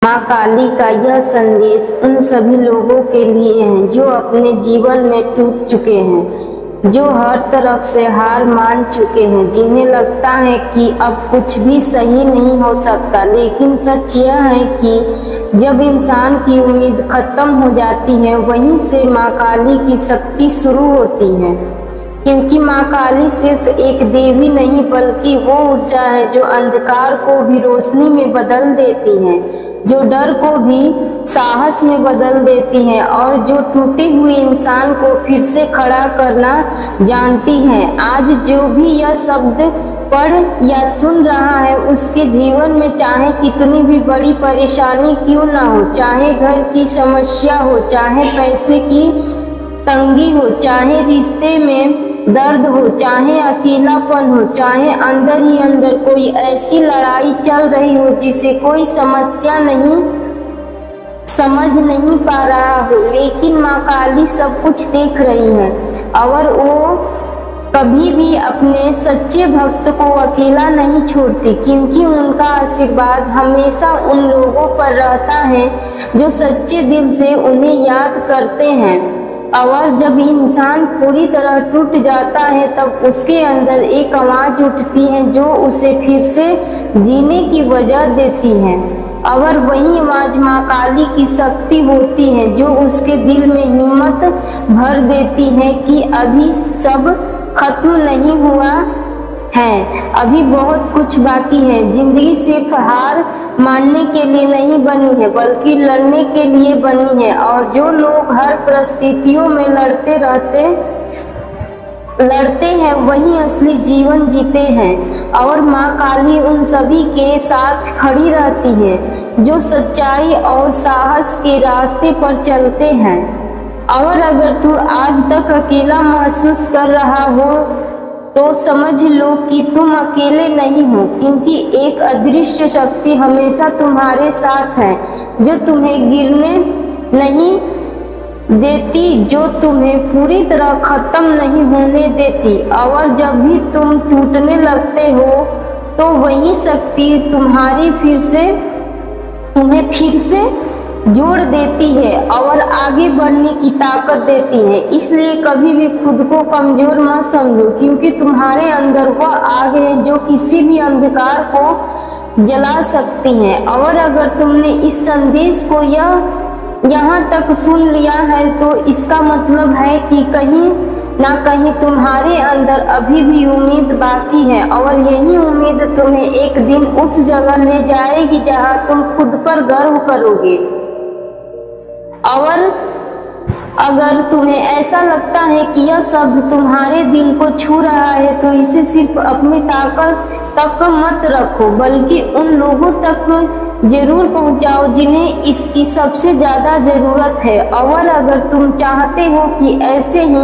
माँ काली का यह संदेश उन सभी लोगों के लिए है जो अपने जीवन में टूट चुके हैं, जो हर तरफ से हार मान चुके हैं, जिन्हें लगता है कि अब कुछ भी सही नहीं हो सकता। लेकिन सच यह है कि जब इंसान की उम्मीद खत्म हो जाती है, वहीं से माँ काली की शक्ति शुरू होती है। क्योंकि माँ काली सिर्फ एक देवी नहीं बल्कि वो ऊर्जा है जो अंधकार को भी रोशनी में बदल देती है, जो डर को भी साहस में बदल देती है और जो टूटे हुए इंसान को फिर से खड़ा करना जानती है। आज जो भी यह शब्द पढ़ या सुन रहा है, उसके जीवन में चाहे कितनी भी बड़ी परेशानी क्यों ना हो, चाहे घर की समस्या हो, चाहे पैसे की तंगी हो, चाहे रिश्ते में दर्द हो, चाहे अकेलापन हो, चाहे अंदर ही अंदर कोई ऐसी लड़ाई चल रही हो जिसे कोई समझ नहीं पा रहा हो, लेकिन माँ काली सब कुछ देख रही है और वो कभी भी अपने सच्चे भक्त को अकेला नहीं छोड़ती, क्योंकि उनका आशीर्वाद हमेशा उन लोगों पर रहता है जो सच्चे दिल से उन्हें याद करते हैं। और जब इंसान पूरी तरह टूट जाता है, तब उसके अंदर एक आवाज़ उठती है जो उसे फिर से जीने की वजह देती है। और वही आवाज़ माँ काली की शक्ति होती है जो उसके दिल में हिम्मत भर देती है कि अभी सब खत्म नहीं हुआ है, अभी बहुत कुछ बाकी है। जिंदगी सिर्फ हार मानने के लिए नहीं बनी है बल्कि लड़ने के लिए बनी है, और जो लोग हर परिस्थितियों में लड़ते हैं वही असली जीवन जीते हैं। और माँ काली उन सभी के साथ खड़ी रहती है जो सच्चाई और साहस के रास्ते पर चलते हैं। और अगर तू आज तक अकेला महसूस कर रहा हो तो समझ लो कि तुम अकेले नहीं हो, क्योंकि एक अदृश्य शक्ति हमेशा तुम्हारे साथ है जो तुम्हें गिरने नहीं देती, जो तुम्हें पूरी तरह खत्म नहीं होने देती। और जब भी तुम टूटने लगते हो तो वही शक्ति तुम्हें फिर से जोड़ देती है और आगे बढ़ने की ताकत देती है। इसलिए कभी भी खुद को कमजोर मत समझो, क्योंकि तुम्हारे अंदर वह आग है जो किसी भी अंधकार को जला सकती है। और अगर तुमने इस संदेश को यहाँ तक सुन लिया है तो इसका मतलब है कि कहीं ना कहीं तुम्हारे अंदर अभी भी उम्मीद बाकी है, और यही उम्मीद तुम्हें एक दिन उस जगह ले जाएगी जहाँ तुम खुद पर गर्व करोगे। और अगर तुम्हें ऐसा लगता है कि यह शब्द तुम्हारे दिल को छू रहा है तो इसे सिर्फ अपनी ताकत तक मत रखो, बल्कि उन लोगों तक जरूर पहुंचाओ जिन्हें इसकी सबसे ज़्यादा ज़रूरत है। और अगर तुम चाहते हो कि ऐसे ही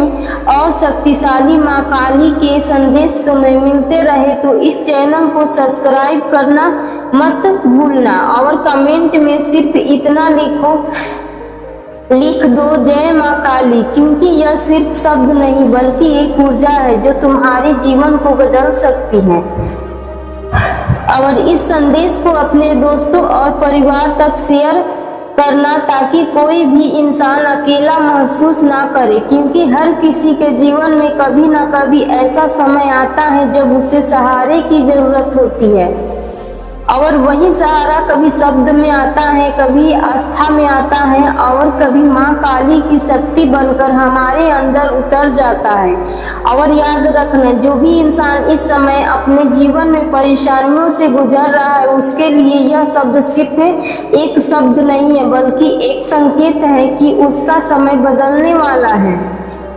और शक्तिशाली माँ काली के संदेश तुम्हें मिलते रहे तो इस चैनल को सब्सक्राइब करना मत भूलना, और कमेंट में सिर्फ इतना लिख दो, जय माँ काली, क्योंकि यह सिर्फ शब्द नहीं बल्कि एक ऊर्जा है जो तुम्हारे जीवन को बदल सकती है। और इस संदेश को अपने दोस्तों और परिवार तक शेयर करना ताकि कोई भी इंसान अकेला महसूस ना करे, क्योंकि हर किसी के जीवन में कभी ना कभी ऐसा समय आता है जब उसे सहारे की जरूरत होती है। और वही सहारा कभी शब्द में आता है, कभी आस्था में आता है, और कभी माँ काली की शक्ति बनकर हमारे अंदर उतर जाता है। और याद रखना, जो भी इंसान इस समय अपने जीवन में परेशानियों से गुजर रहा है उसके लिए यह शब्द सिर्फ एक शब्द नहीं है बल्कि एक संकेत है कि उसका समय बदलने वाला है।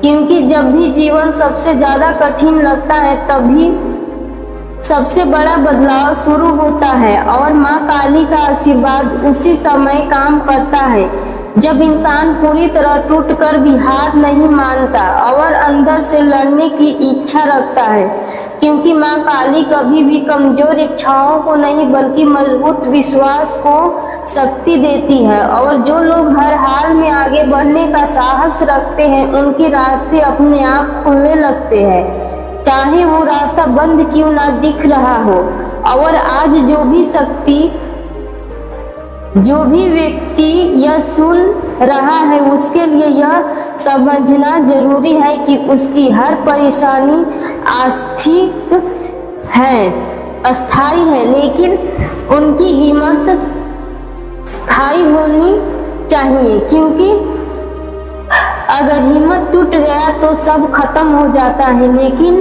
क्योंकि जब भी जीवन सबसे ज़्यादा कठिन लगता है तभी सबसे बड़ा बदलाव शुरू होता है, और माँ काली का आशीर्वाद उसी समय काम करता है जब इंसान पूरी तरह टूटकर भी हार नहीं मानता और अंदर से लड़ने की इच्छा रखता है। क्योंकि माँ काली कभी भी कमजोर इच्छाओं को नहीं बल्कि मजबूत विश्वास को शक्ति देती है, और जो लोग हर हाल में आगे बढ़ने का साहस रखते हैं उनके रास्ते अपने आप खुलने लगते हैं, चाहे वो रास्ता बंद क्यों ना दिख रहा हो। और आज जो जो भी व्यक्ति यह सुन रहा है उसके लिए यह समझना जरूरी है कि उसकी हर परेशानी अस्थायी है, लेकिन उनकी हिम्मत स्थायी होनी चाहिए, क्योंकि अगर हिम्मत टूट गया तो सब खत्म हो जाता है, लेकिन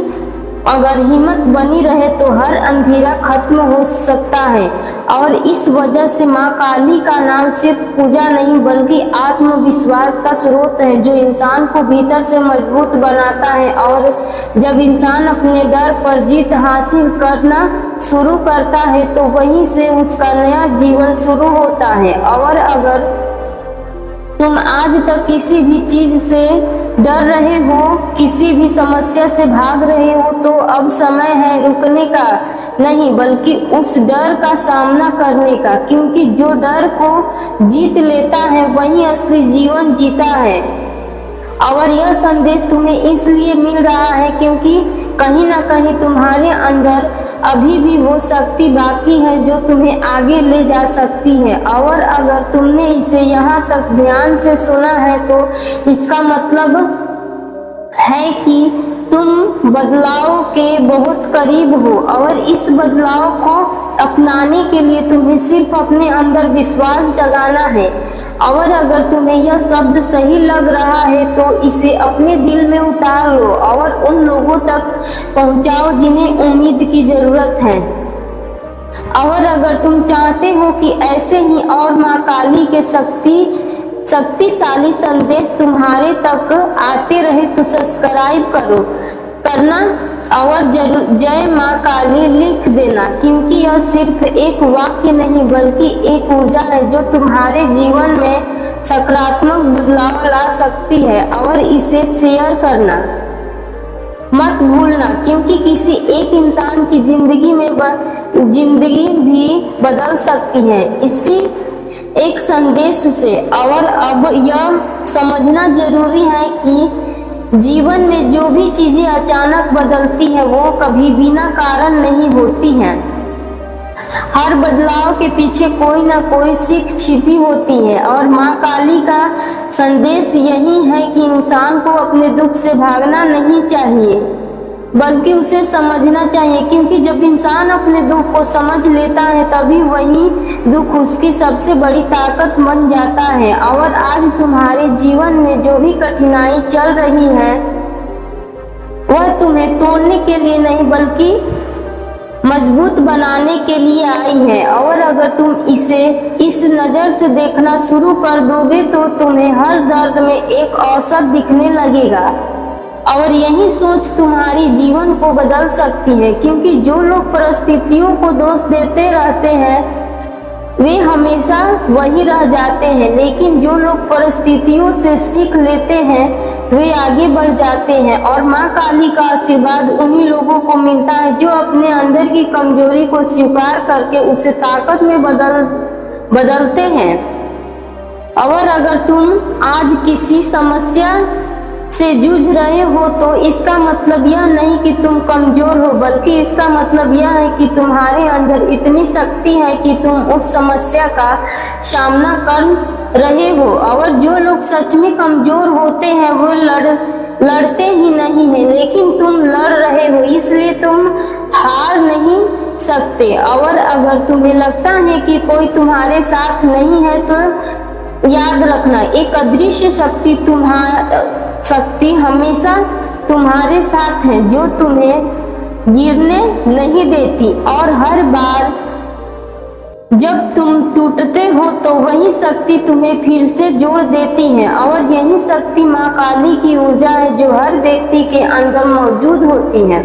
अगर हिम्मत बनी रहे तो हर अंधेरा खत्म हो सकता है। और इस वजह से माँ काली का नाम सिर्फ पूजा नहीं बल्कि आत्मविश्वास का स्रोत है, जो इंसान को भीतर से मजबूत बनाता है। और जब इंसान अपने डर पर जीत हासिल करना शुरू करता है तो वहीं से उसका नया जीवन शुरू होता है। और अगर तुम आज तक किसी भी चीज से डर रहे हो, किसी भी समस्या से भाग रहे हो, तो अब समय है रुकने का नहीं बल्कि उस डर का सामना करने का, क्योंकि जो डर को जीत लेता है वही असली जीवन जीता है। और यह संदेश तुम्हें इसलिए मिल रहा है क्योंकि कहीं ना कहीं तुम्हारे अंदर अभी भी वो शक्ति बाकी है जो तुम्हें आगे ले जा सकती है। और अगर तुमने इसे यहाँ तक ध्यान से सुना है तो इसका मतलब है कि तुम बदलाव के बहुत करीब हो, और इस बदलाव को अपनाने के लिए तुम्हें सिर्फ अपने अंदर विश्वास जगाना है। और अगर तुम्हें यह शब्द सही लग रहा है तो इसे अपने दिल में उतार लो और उन लोगों तक पहुंचाओ जिन्हें उम्मीद की जरूरत है। और अगर तुम चाहते हो कि ऐसे ही और माँ काली के शक्तिशाली संदेश तुम्हारे तक आते रहे तो सब्सक्राइब करना और जय माँ काली लिख देना, क्योंकि यह सिर्फ एक वाक्य नहीं बल्कि एक ऊर्जा है जो तुम्हारे जीवन में सकारात्मक बदलाव ला सकती है। और इसे शेयर करना मत भूलना, क्योंकि किसी एक इंसान की जिंदगी भी बदल सकती है इसी एक संदेश से। और अब यह समझना जरूरी है कि जीवन में जो भी चीजें अचानक बदलती है वो कभी बिना कारण नहीं होती हैं। हर बदलाव के पीछे कोई ना कोई सीख छिपी होती है। और माँ काली का संदेश यही है कि इंसान को अपने दुख से भागना नहीं चाहिए बल्कि उसे समझना चाहिए, क्योंकि जब इंसान अपने दुख को समझ लेता है तभी वही दुख उसकी सबसे बड़ी ताकत बन जाता है। और आज तुम्हारे जीवन में जो भी कठिनाई चल रही है वह तुम्हें तोड़ने के लिए नहीं बल्कि मजबूत बनाने के लिए आई है। और अगर तुम इसे इस नज़र से देखना शुरू कर दोगे तो तुम्हें हर दर्द में एक अवसर दिखने लगेगा। और यही सोच तुम्हारी जीवन को बदल सकती है, क्योंकि जो लोग परिस्थितियों को दोष देते रहते हैं वे हमेशा वही रह जाते हैं, लेकिन जो लोग परिस्थितियों से सीख लेते हैं वे आगे बढ़ जाते हैं। और माँ काली का आशीर्वाद उन्हीं लोगों को मिलता है जो अपने अंदर की कमजोरी को स्वीकार करके उसे ताकत में बदलते हैं। और अगर तुम आज किसी समस्या से जूझ रहे हो तो इसका मतलब यह नहीं कि तुम कमजोर हो, बल्कि इसका मतलब यह है कि तुम्हारे अंदर इतनी शक्ति है कि तुम उस समस्या का सामना कर रहे हो। और जो लोग सच में कमजोर होते हैं वो लड़ते ही नहीं है, लेकिन तुम लड़ रहे हो, इसलिए तुम हार नहीं सकते। और अगर तुम्हें लगता है कि कोई तुम्हारे साथ नहीं है तो याद रखना, एक अदृश्य शक्ति हमेशा तुम्हारे साथ है जो तुम्हें गिरने नहीं देती। और हर बार जब तुम टूटते हो तो वही शक्ति तुम्हें फिर से जोड़ देती है। और यही शक्ति माँ काली की ऊर्जा है जो हर व्यक्ति के अंदर मौजूद होती है,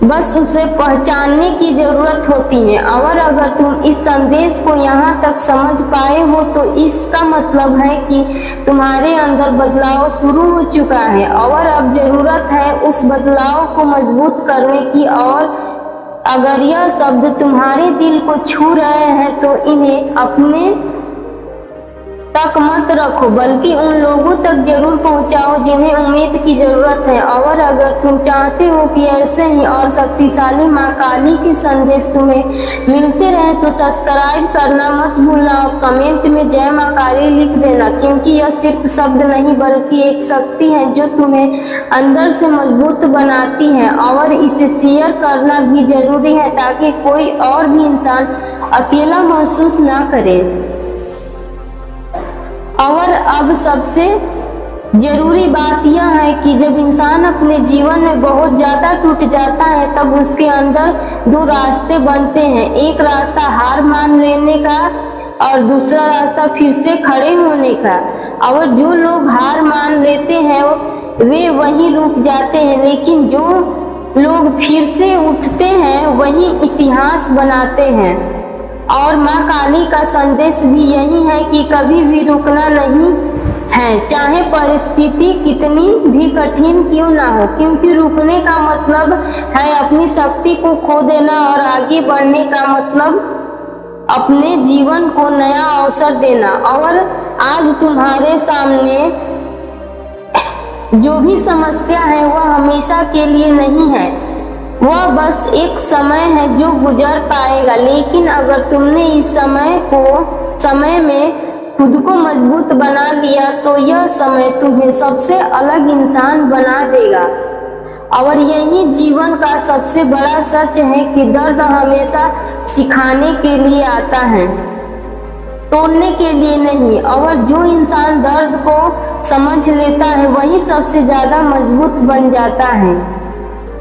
बस उसे पहचानने की जरूरत होती है। और अगर तुम इस संदेश को यहाँ तक समझ पाए हो तो इसका मतलब है कि तुम्हारे अंदर बदलाव शुरू हो चुका है और अब जरूरत है उस बदलाव को मजबूत करने की। और अगर यह शब्द तुम्हारे दिल को छू रहे हैं तो इन्हें अपने तक मत रखो, बल्कि उन लोगों तक जरूर पहुंचाओ जिन्हें उम्मीद की जरूरत है। और अगर तुम चाहते हो कि ऐसे ही और शक्तिशाली माँ काली के संदेश तुम्हें मिलते रहे तो सब्सक्राइब करना मत भूलना और कमेंट में जय माँ काली लिख देना, क्योंकि यह सिर्फ शब्द नहीं बल्कि एक शक्ति है जो तुम्हें अंदर से मजबूत बनाती है। और इसे शेयर करना भी जरूरी है ताकि कोई और भी इंसान अकेला महसूस ना करे। और अब सबसे जरूरी बात यह है कि जब इंसान अपने जीवन में बहुत ज़्यादा टूट जाता है तब उसके अंदर दो रास्ते बनते हैं। एक रास्ता हार मान लेने का और दूसरा रास्ता फिर से खड़े होने का। और जो लोग हार मान लेते हैं वे वहीं रुक जाते हैं, लेकिन जो लोग फिर से उठते हैं वही इतिहास बनाते हैं। और माँ काली का संदेश भी यही है कि कभी भी रुकना नहीं है, चाहे परिस्थिति कितनी भी कठिन क्यों ना हो, क्योंकि रुकने का मतलब है अपनी शक्ति को खो देना और आगे बढ़ने का मतलब अपने जीवन को नया अवसर देना। और आज तुम्हारे सामने जो भी समस्या है वह हमेशा के लिए नहीं है, वह बस एक समय है जो गुजर पाएगा। लेकिन अगर तुमने इस समय में खुद को मजबूत बना लिया तो यह समय तुम्हें सबसे अलग इंसान बना देगा। और यही जीवन का सबसे बड़ा सच है कि दर्द हमेशा सिखाने के लिए आता है, तोड़ने के लिए नहीं। और जो इंसान दर्द को समझ लेता है वही सबसे ज्यादा मजबूत बन जाता है।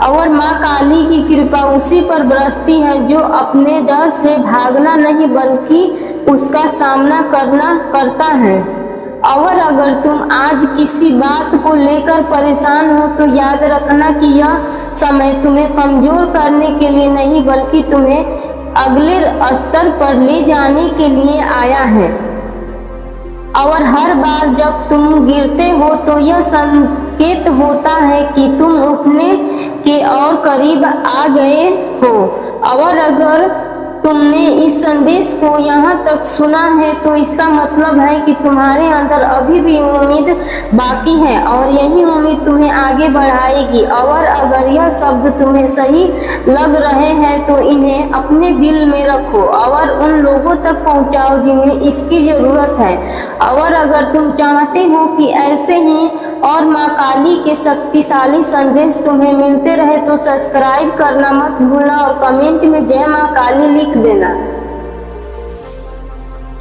और माँ काली की कृपा उसी पर बरसती है जो अपने डर से भागना नहीं बल्कि उसका सामना करता है। और अगर तुम आज किसी बात को लेकर परेशान हो तो याद रखना कि यह समय तुम्हें कमजोर करने के लिए नहीं बल्कि तुम्हें अगले स्तर पर ले जाने के लिए आया है। और हर बार जब तुम गिरते हो तो यह संकेत होता है कि तुम उठने के और करीब आ गए हो। और अगर तुमने इस संदेश को यहाँ तक सुना है तो इसका मतलब है कि तुम्हारे अंदर अभी भी उम्मीद बाकी है और यही उम्मीद तुम्हें आगे बढ़ाएगी। और अगर यह शब्द तुम्हें सही लग रहे हैं तो इन्हें अपने दिल में रखो और उन लोगों तक पहुँचाओ जिन्हें इसकी ज़रूरत है। और अगर तुम चाहते हो कि ऐसे ही और माँ काली के शक्तिशाली संदेश तुम्हें मिलते रहे तो सब्सक्राइब करना मत भूलना और कमेंट में जय माँ काली लिख देना,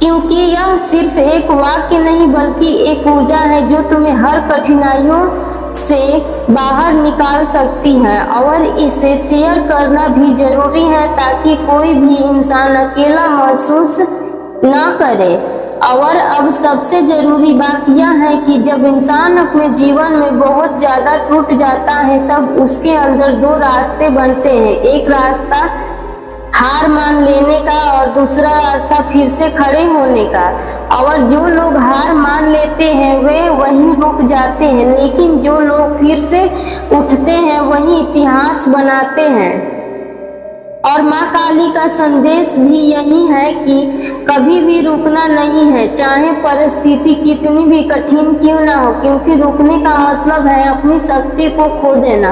क्योंकि यह सिर्फ एक वाक्य नहीं बल्कि एक ऊर्जा है जो तुम्हें हर कठिनाइयों से बाहर निकाल सकती है। और इसे शेयर करना भी जरूरी है ताकि कोई भी इंसान अकेला महसूस ना करे। और अब सबसे जरूरी बात यह है कि जब इंसान अपने जीवन में बहुत ज़्यादा टूट जाता है तब उसके अंदर दो रास्ते बनते हैं। एक रास्ता हार मान लेने का और दूसरा रास्ता फिर से खड़े होने का। और जो लोग हार मान लेते हैं वे वहीं रुक जाते हैं, लेकिन जो लोग फिर से उठते हैं वही इतिहास बनाते हैं। और माँ काली का संदेश भी यही है कि कभी भी रुकना नहीं है, चाहे परिस्थिति कितनी भी कठिन क्यों ना हो, क्योंकि रुकने का मतलब है अपनी शक्ति को खो देना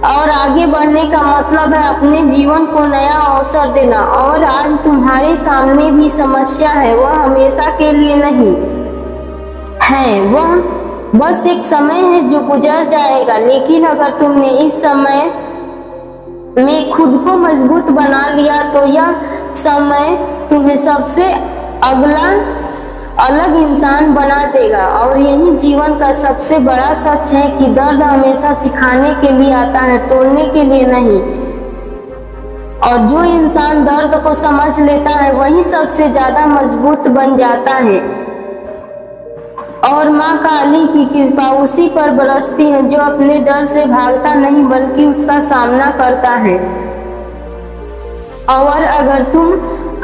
और आगे बढ़ने का मतलब है अपने जीवन को नया अवसर देना। और आज तुम्हारे सामने भी समस्या है, वह हमेशा के लिए नहीं है, वह बस एक समय है जो गुजर जाएगा। लेकिन अगर तुमने इस समय में खुद को मजबूत बना लिया तो यह समय तुम्हें सबसे अलग इंसान बना देगा। और यही जीवन का सबसे बड़ा सच है कि दर्द हमेशा सिखाने के लिए आता है, तोड़ने के लिए नहीं। और जो इंसान दर्द को समझ लेता है वही सबसे ज्यादा मजबूत बन जाता है। और माँ काली की कृपा उसी पर बरसती है जो अपने डर से भागता नहीं बल्कि उसका सामना करता है। और अगर तुम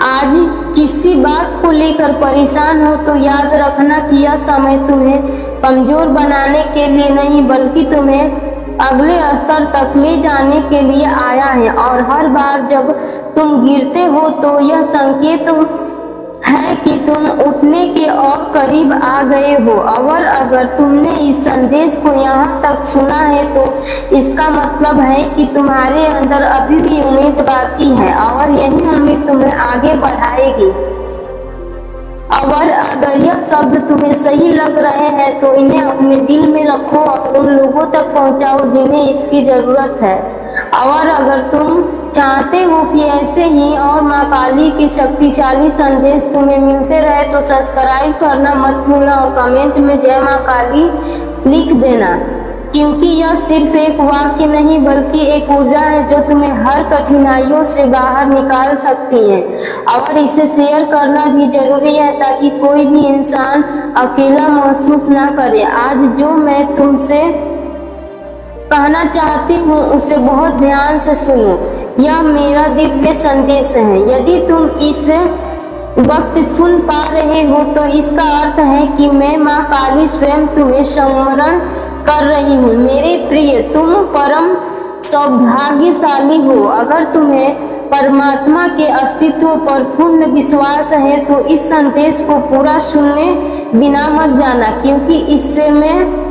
आज किसी बात को लेकर परेशान हो तो याद रखना कि यह समय तुम्हें कमजोर बनाने के लिए नहीं बल्कि तुम्हें अगले स्तर तक ले जाने के लिए आया है। और हर बार जब तुम गिरते हो तो यह संकेत है कि तुम उठने उठने के और करीब आ गए हो। और अगर तुमने इस संदेश को यहाँ तक सुना है तो इसका मतलब है कि तुम्हारे अंदर अभी भी उम्मीद बाकी है और यही उम्मीद तुम्हें आगे बढ़ाएगी। और अगर यह शब्द तुम्हें सही लग रहे हैं तो इन्हें अपने दिल में रखो और उन लोगों तक पहुंचाओ जिन्हें इसकी जरूरत है। और अगर तुम चाहते हो कि ऐसे ही और माँ काली के शक्तिशाली संदेश तुम्हें मिलते रहे तो सब्सक्राइब करना मत भूलना और कमेंट में जय माँ काली लिख देना, क्योंकि यह सिर्फ एक वाक्य नहीं बल्कि एक ऊर्जा है जो तुम्हें हर कठिनाइयों से बाहर निकाल सकती है। और इसे शेयर करना भी जरूरी है ताकि कोई भी इंसान अकेला महसूस ना करे। आज जो मैं तुमसे कहना चाहती हूँ उसे बहुत ध्यान से सुनो। यह मेरा दिव्य संदेश है। यदि तुम इस वक्त सुन पा रहे हो तो इसका अर्थ है कि मैं माँ काली स्वयं तुम्हें स्मरण कर रही हूँ। मेरे प्रिय, तुम परम सौभाग्यशाली हो। अगर तुम्हें परमात्मा के अस्तित्व पर पूर्ण विश्वास है तो इस संदेश को पूरा सुनने बिना मत जाना, क्योंकि इससे में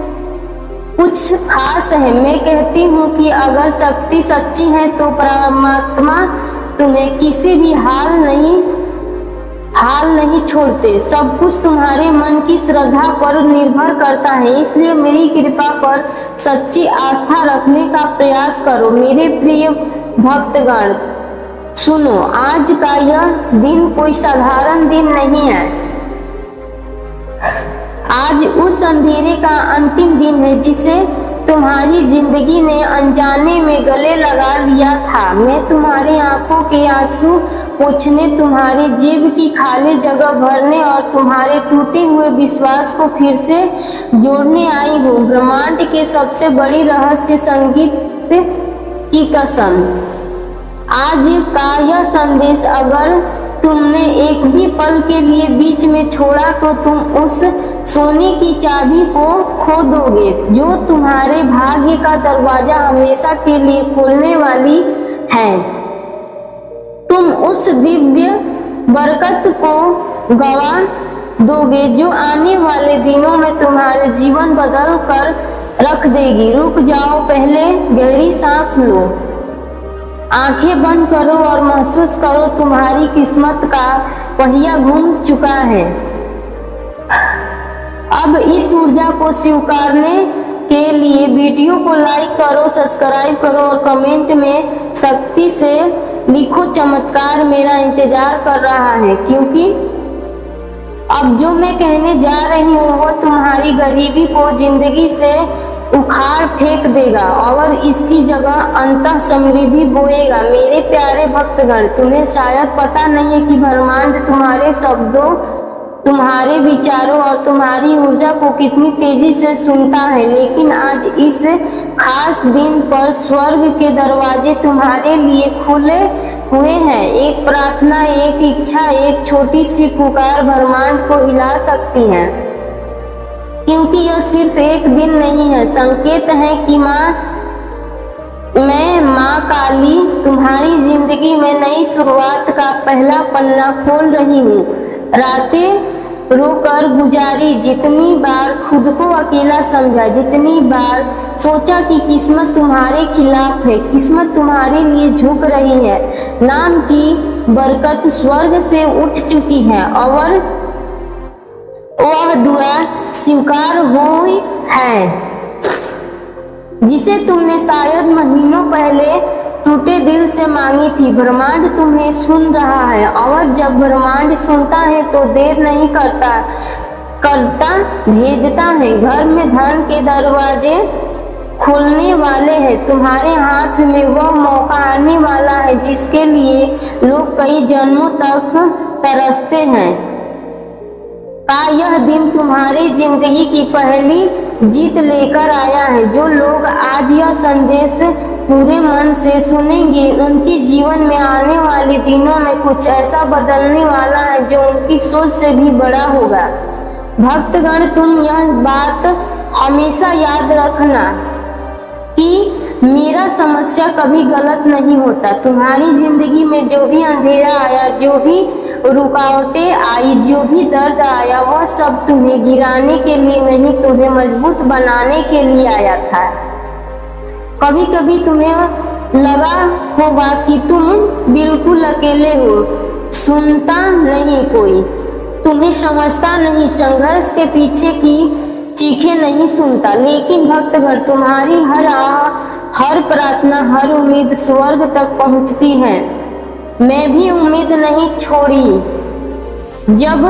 कुछ खास है। मैं कहती हूँ कि अगर शक्ति सच्ची है तो परमात्मा तुम्हें किसी भी हाल नहीं छोड़ते। सब कुछ तुम्हारे मन की श्रद्धा पर निर्भर करता है, इसलिए मेरी कृपा पर सच्ची आस्था रखने का प्रयास करो। मेरे प्रिय भक्तगण, सुनो, आज का यह दिन कोई साधारण दिन नहीं है। आज उस अंधेरे का अंतिम दिन है जिसे तुम्हारी जिंदगी ने अनजाने में गले लगा लिया था। मैं तुम्हारी आंखों के आंसू पोंछने, तुम्हारी जीभ की खाली जगह भरने और तुम्हारे टूटे हुए विश्वास को फिर से जोड़ने आई हूँ। ब्रह्मांड के सबसे बड़ी रहस्य संगीत की कसम, आज का यह संदेश अगर तुमने एक भी पल के लिए बीच में छोड़ा तो तुम उस सोने की चाबी को खो दोगे जो तुम्हारे भाग्य का दरवाजा हमेशा के लिए खोलने वाली है। तुम उस दिव्य बरकत को गवा दोगे जो आने वाले दिनों में तुम्हारे जीवन बदल कर रख देगी। रुक जाओ, पहले गहरी सांस लो, आंखें बंद करो और महसूस करो तुम्हारी किस्मत का पहिया घूम चुका है। अब इस ऊर्जा को स्वीकारने के लिए वीडियो को लाइक करो, सब्सक्राइब करो और कमेंट में शक्ति से लिखो चमत्कार मेरा इंतजार कर रहा है, क्योंकि अब जो मैं कहने जा रही हूँ वो तुम्हारी गरीबी को जिंदगी से उखाड़ फेंक देगा और इसकी जगह अंतः समृद्धि बोएगा। मेरे प्यारे भक्तगण, तुम्हें शायद पता नहीं है कि ब्रह्मांड तुम्हारे शब्दों, तुम्हारे विचारों और तुम्हारी ऊर्जा को कितनी तेजी से सुनता है, लेकिन आज इस खास दिन पर स्वर्ग के दरवाजे तुम्हारे लिए खुले हुए हैं। एक प्रार्थना, एक इच्छा, एक छोटी सी पुकार ब्रह्मांड को हिला सकती है, क्योंकि यह सिर्फ एक दिन नहीं है, संकेत है कि मैं माँ काली तुम्हारी जिंदगी में नई शुरुआत का पहला पन्ना खोल रही हूँ। रातें रोकर गुजारी, जितनी बार खुद को अकेला समझा, जितनी बार सोचा कि किस्मत तुम्हारे खिलाफ है, किस्मत तुम्हारे लिए झुक रही है, नाम की बरकत स्वर्ग से उठ चुकी है और वह दुआ स्वीकार हुई है जिसे तुमने शायद महीनों पहले टूटे दिल से मांगी थी। ब्रह्मांड तुम्हें सुन रहा है और जब ब्रह्मांड सुनता है तो देर नहीं करता भेजता है। घर में धन के दरवाजे खुलने वाले हैं, तुम्हारे हाथ में वह मौका आने वाला है जिसके लिए लोग कई जन्मों तक तरसते हैं। का यह दिन तुम्हारी जिंदगी की पहली जीत लेकर आया है। जो लोग आज यह संदेश पूरे मन से सुनेंगे उनके जीवन में आने वाले दिनों में कुछ ऐसा बदलने वाला है जो उनकी सोच से भी बड़ा होगा। भक्तगण, तुम यह बात हमेशा याद रखना कि मेरा समस्या कभी गलत नहीं होता। तुम्हारी जिंदगी में जो भी अंधेरा आया, जो भी रुकावटें आई, जो भी दर्द आया, वह सब तुम्हें गिराने के लिए नहीं, तुम्हें मजबूत बनाने के लिए आया था। कभी कभी तुम्हें लगा होगा कि तुम बिल्कुल अकेले हो, सुनता नहीं कोई, तुम्हें समझता नहीं, संघर्ष के पीछे की चीखें नहीं सुनता। लेकिन भक्तगण, तुम्हारी हर आह, हर प्रार्थना, हर उम्मीद स्वर्ग तक पहुंचती है। मैं भी उम्मीद नहीं छोड़ी। जब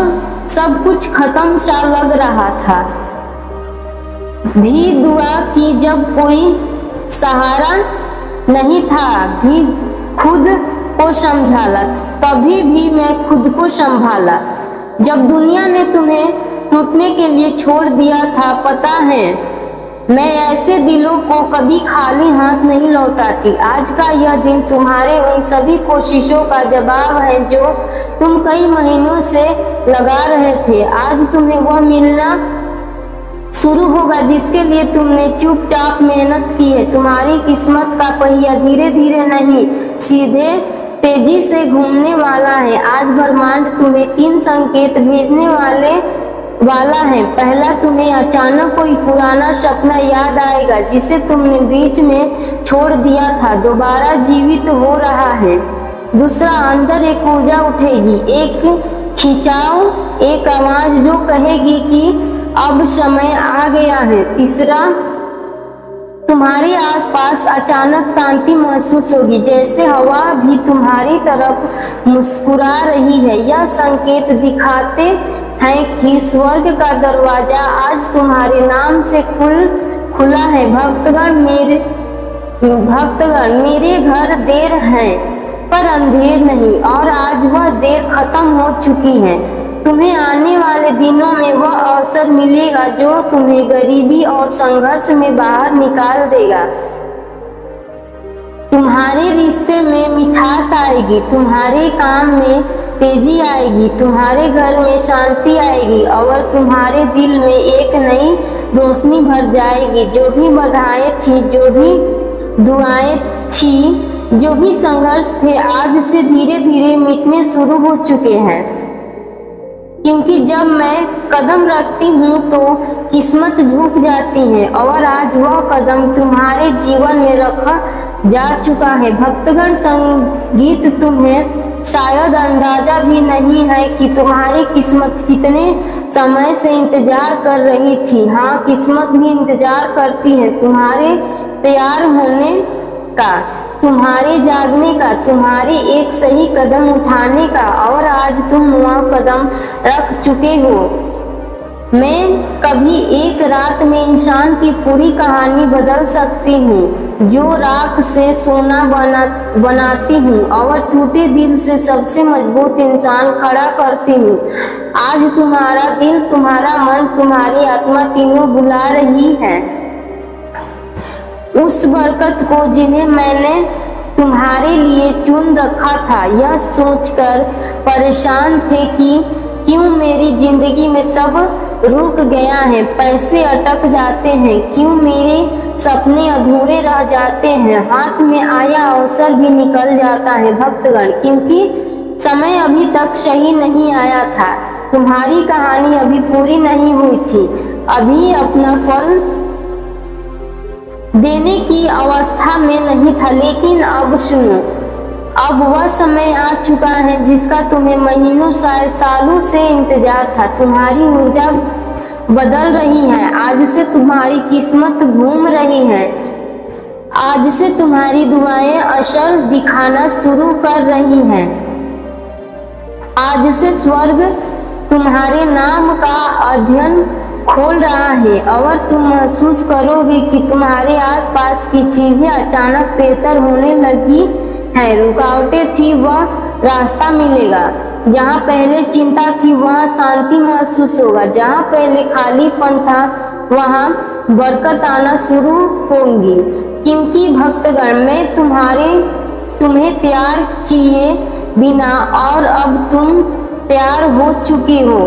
सब कुछ खत्म सा लग रहा था, भी दुआ की। जब कोई सहारा नहीं था, भी खुद को समझाला, तभी भी मैं खुद को संभाला। जब दुनिया ने तुम्हें टूटने के लिए छोड़ दिया था, पता है मैं ऐसे दिलों को कभी खाली हाथ नहीं लौटाती। आज का यह दिन तुम्हारे उन सभी कोशिशों का जवाब है जो तुम कई महीनों से लगा रहे थे। आज तुम्हें वह मिलना शुरू होगा जिसके लिए तुमने चुपचाप मेहनत की है। तुम्हारी किस्मत का पहिया धीरे धीरे नहीं, सीधे तेजी से घूमने वाला है। आज ब्रह्मांड तुम्हें 3 संकेत भेजने वाला है। पहला, तुम्हें अचानक कोई पुराना सपना याद आएगा जिसे तुमने बीच में छोड़ दिया था, दोबारा जीवित हो रहा है। दूसरा, अंदर एक ऊर्जा उठेगी, एक खिंचाव, एक आवाज जो कहेगी कि अब समय आ गया है। तीसरा, तुम्हारे आसपास अचानक शांति महसूस होगी, जैसे हवा भी तुम्हारी तरफ मुस्कुरा रही है। यह संकेत दिखाते हैं कि स्वर्ग का दरवाजा आज तुम्हारे नाम से खुला है। भक्तगण, मेरे घर देर है पर अंधेर नहीं, और आज वह देर खत्म हो चुकी है। तुम्हें आने वाले दिनों में वह अवसर मिलेगा जो तुम्हें गरीबी और संघर्ष में बाहर निकाल देगा। तुम्हारे रिश्ते में मिठास आएगी, तुम्हारे काम में तेजी आएगी, तुम्हारे घर में शांति आएगी और तुम्हारे दिल में एक नई रोशनी भर जाएगी। जो भी बाधाएं थी, जो भी दुआएं थी, जो भी संघर्ष थे, आज से धीरे धीरे मिटने शुरू हो चुके हैं। क्योंकि जब मैं कदम रखती हूँ तो किस्मत झुक जाती है, और आज वह कदम तुम्हारे जीवन में रखा जा चुका है। भक्तगण, संगीत तुम्हें शायद अंदाजा भी नहीं है कि तुम्हारी किस्मत कितने समय से इंतजार कर रही थी। हाँ, किस्मत भी इंतजार करती है तुम्हारे तैयार होने का, तुम्हारे जागने का, तुम्हारे एक सही कदम उठाने का, और आज तुम वह कदम रख चुके हो। मैं कभी एक रात में इंसान की पूरी कहानी बदल सकती हूँ, जो राख से सोना बनाती हूँ और टूटे दिल से सबसे मजबूत इंसान खड़ा करती हूँ। आज तुम्हारा दिल, तुम्हारा मन, तुम्हारी आत्मा तीनों बुला रही है उस बरकत को जिन्हें मैंने तुम्हारे लिए चुन रखा था। यह सोचकर परेशान थे कि क्यों मेरी जिंदगी में सब रुक गया है, पैसे अटक जाते हैं, क्यों मेरे सपने अधूरे रह जाते हैं, हाथ में आया अवसर भी निकल जाता है। भक्तगण, क्योंकि समय अभी तक सही नहीं आया था, तुम्हारी कहानी अभी पूरी नहीं हुई थी, अभी अपना फल देने की अवस्था में नहीं था। लेकिन अब सुनो, अब वह समय आ चुका है जिसका तुम्हें महीनों शायद सालों से इंतजार था। तुम्हारी ऊर्जा बदल रही है, आज से तुम्हारी किस्मत घूम रही है, आज से तुम्हारी दुआएं असर दिखाना शुरू कर रही हैं, आज से स्वर्ग तुम्हारे नाम का अध्ययन खोल रहा है और तुम महसूस करोगे कि तुम्हारे आसपास की चीजें अचानक बेहतर होने लगी हैं। रुकावटें थी, वह रास्ता मिलेगा। जहाँ पहले चिंता थी वहाँ शांति महसूस होगा, जहाँ पहले खालीपन था वहाँ बरकत आना शुरू होगी। क्योंकि भक्तगण, मैं तुम्हें तैयार किए बिना और अब तुम तैयार हो चुकी हो।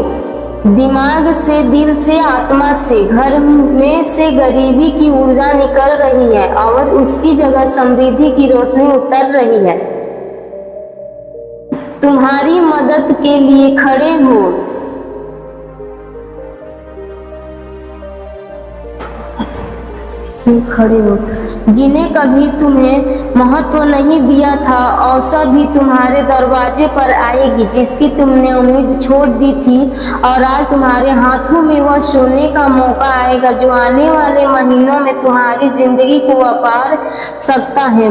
दिमाग से, दिल से, आत्मा से, घर में से गरीबी की ऊर्जा निकल रही है और उसकी जगह समृद्धि की रोशनी उतर रही है। तुम्हारी मदद के लिए खड़े हो। जिन्हें कभी तुम्हें महत्व नहीं दिया था, अवसर भी तुम्हारे दरवाजे पर आएगी जिसकी तुमने उम्मीद छोड़ दी थी, और आज तुम्हारे हाथों में वह सोने का मौका आएगा जो आने वाले महीनों में तुम्हारी जिंदगी को अपार सकता है।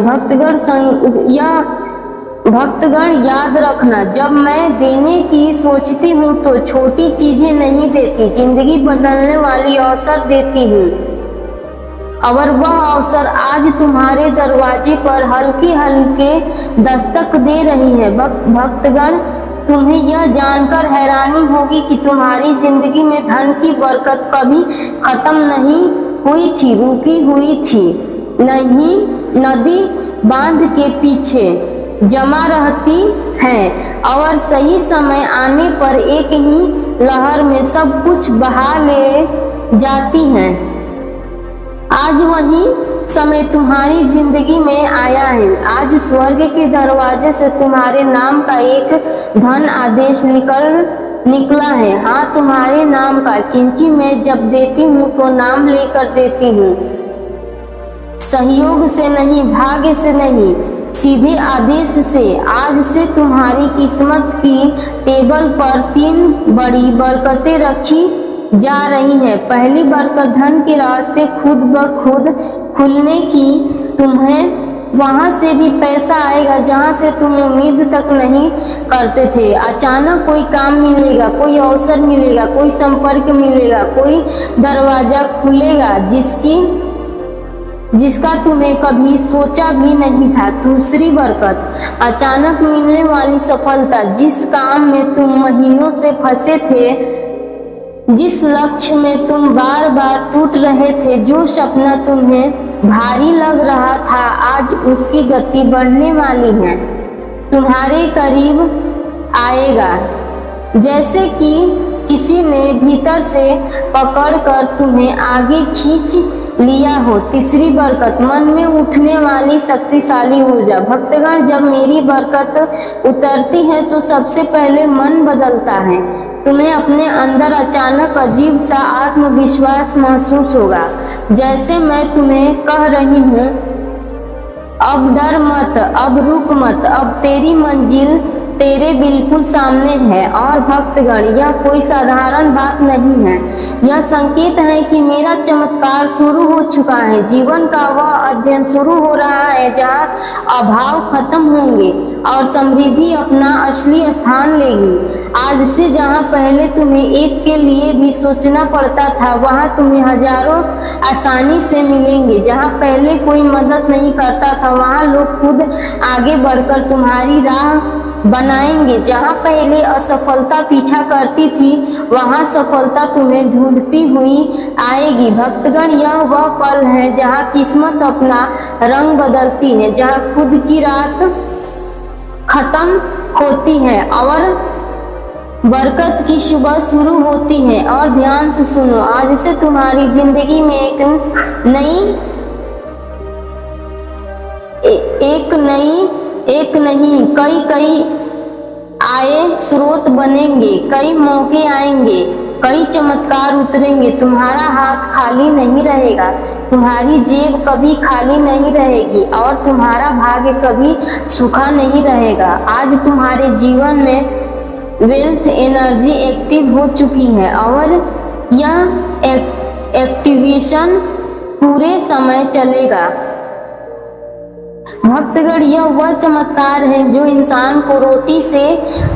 भक्तगण याद रखना, जब मैं देने की सोचती हूँ तो छोटी चीजें नहीं देती, जिंदगी बदलने वाली अवसर देती हूँ, और वह अवसर आज तुम्हारे दरवाजे पर हल्के हल्के दस्तक दे रही है। भक्तगण, तुम्हें यह जानकर हैरानी होगी कि तुम्हारी जिंदगी में धन की बरकत कभी खत्म नहीं हुई थी, रुकी हुई थी नहीं, नदी बांध के पीछे जमा रहती है और सही समय आने पर एक ही लहर में सब कुछ बहा ले जाती है। आज वही समय तुम्हारी जिंदगी में आया है। आज स्वर्ग के दरवाजे से तुम्हारे नाम का एक धन आदेश निकला है। हाँ, तुम्हारे नाम का, क्योंकि मैं जब देती हूँ तो नाम लेकर देती हूँ, सहयोग से नहीं, भाग्य से नहीं, सीधे आदेश से। आज से तुम्हारी किस्मत की टेबल पर 3 बड़ी बरकतें रखी जा रही है। पहली बरकत, धन के रास्ते खुद ब खुद खुलने की। तुम्हें वहां से भी पैसा आएगा जहां से तुम उम्मीद तक नहीं करते थे। अचानक कोई काम मिलेगा, कोई अवसर मिलेगा, कोई संपर्क मिलेगा, कोई दरवाजा खुलेगा जिसका तुम्हें कभी सोचा भी नहीं था। दूसरी बरकत, अचानक मिलने वाली सफलता। जिस काम में तुम महीनों से फंसे थे, जिस लक्ष्य में तुम बार बार टूट रहे थे, जो सपना तुम्हें भारी लग रहा था, आज उसकी गति बढ़ने वाली है, तुम्हारे करीब आएगा, जैसे कि किसी ने भीतर से पकड़कर तुम्हें आगे खींच लिया हो। तीसरी बरकत, मन में उठने वाली शक्तिशाली ऊर्जा। भक्तगण, जब मेरी बरकत उतरती है तो सबसे पहले मन बदलता है। तुम्हें अपने अंदर अचानक अजीब सा आत्मविश्वास महसूस होगा, जैसे मैं तुम्हें कह रही हूँ, अब डर मत, अब रुक मत, अब तेरी मंजिल तेरे बिल्कुल सामने है। और भक्तगण, यह कोई साधारण बात नहीं है, यह संकेत है कि मेरा चमत्कार शुरू हो चुका है। जीवन का वह अध्ययन शुरू हो रहा है जहाँ अभाव खत्म होंगे और समृद्धि अपना असली स्थान लेगी। आज से जहाँ पहले तुम्हें एक के लिए भी सोचना पड़ता था, वहाँ तुम्हें हजारों आसानी से मिलेंगे। जहाँ पहले कोई मदद नहीं करता था, वहाँ लोग खुद आगे बढ़कर तुम्हारी राह बनाएंगे। जहाँ पहले असफलता पीछा करती थी, वहाँ सफलता तुम्हें ढूंढती हुई आएगी। भक्तगण, यह वह पल है जहाँ किस्मत अपना रंग बदलती है, जहाँ खुद की रात खत्म होती है और बरकत की सुबह शुरू होती है। और ध्यान से सुनो, आज से तुम्हारी जिंदगी में एक नहीं कई आय स्रोत बनेंगे, कई मौके आएंगे, कई चमत्कार उतरेंगे। तुम्हारा हाथ खाली नहीं रहेगा, तुम्हारी जेब कभी खाली नहीं रहेगी और तुम्हारा भाग्य कभी सूखा नहीं रहेगा। आज तुम्हारे जीवन में वेल्थ एनर्जी एक्टिव हो चुकी है और यह एक्टिवेशन पूरे समय चलेगा। भक्तगण, यह वह चमत्कार है जो इंसान को रोटी से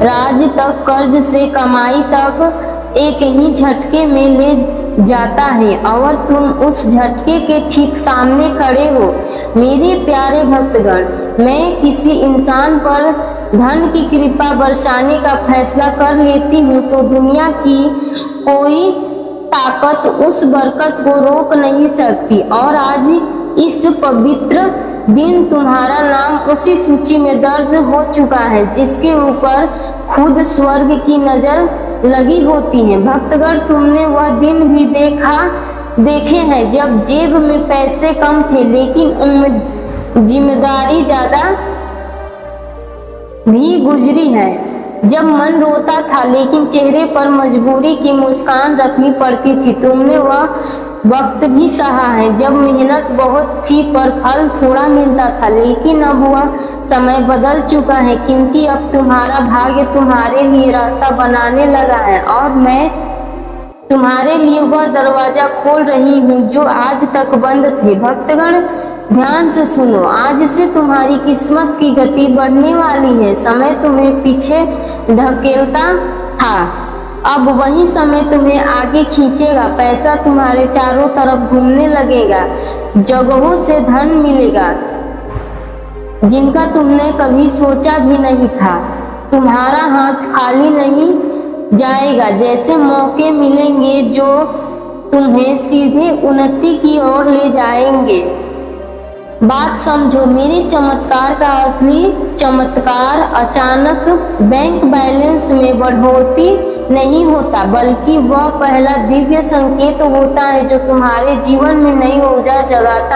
राज तक, कर्ज से कमाई तक एक ही झटके में ले जाता है और तुम उस झटके के ठीक सामने खड़े हो। मेरे प्यारे भक्तगण, मैं किसी इंसान पर धन की कृपा बरसाने का फैसला कर लेती हूँ तो दुनिया की कोई ताकत उस बरकत को रोक नहीं सकती। और आज इस पवित्र दिन तुम्हारा नाम उसी सूची में दर्ज हो चुका है जिसके ऊपर खुद स्वर्ग की नजर लगी होती हैं। भक्तगण, तुमने वह दिन भी देखे हैं जब जेब में पैसे कम थे लेकिन जिम्मेदारी ज्यादा भी गुजरी है। जब मन रोता था लेकिन चेहरे पर मजबूरी की मुस्कान रखनी पड़ती थी। तुमने वह वक्त भी सहा है जब मेहनत बहुत थी पर फल थोड़ा मिलता था, लेकिन अब वह समय बदल चुका है, क्योंकि अब तुम्हारा भाग्य तुम्हारे लिए रास्ता बनाने लगा है और मैं तुम्हारे लिए वह दरवाजा खोल रही हूँ जो आज तक बंद थे। भक्तगण, ध्यान से सुनो, आज से तुम्हारी किस्मत की गति बढ़ने वाली है। समय तुम्हें पीछे ढकेलता था, अब वही समय तुम्हें आगे खींचेगा। पैसा तुम्हारे चारों तरफ घूमने लगेगा, जगहों से धन मिलेगा जिनका तुमने कभी सोचा भी नहीं था। तुम्हारा हाथ खाली नहीं जाएगा, जैसे मौके मिलेंगे जो तुम्हें सीधे उन्नति की ओर ले जाएंगे। बात समझो, मेरे चमत्कार का असली चमत्कार अचानक बैंक बैलेंस में बढ़ोतरी नहीं होता, बल्कि वह पहला दिव्य संकेत होता है जो तुम्हारे जीवन में नई ऊर्जा जगाता है।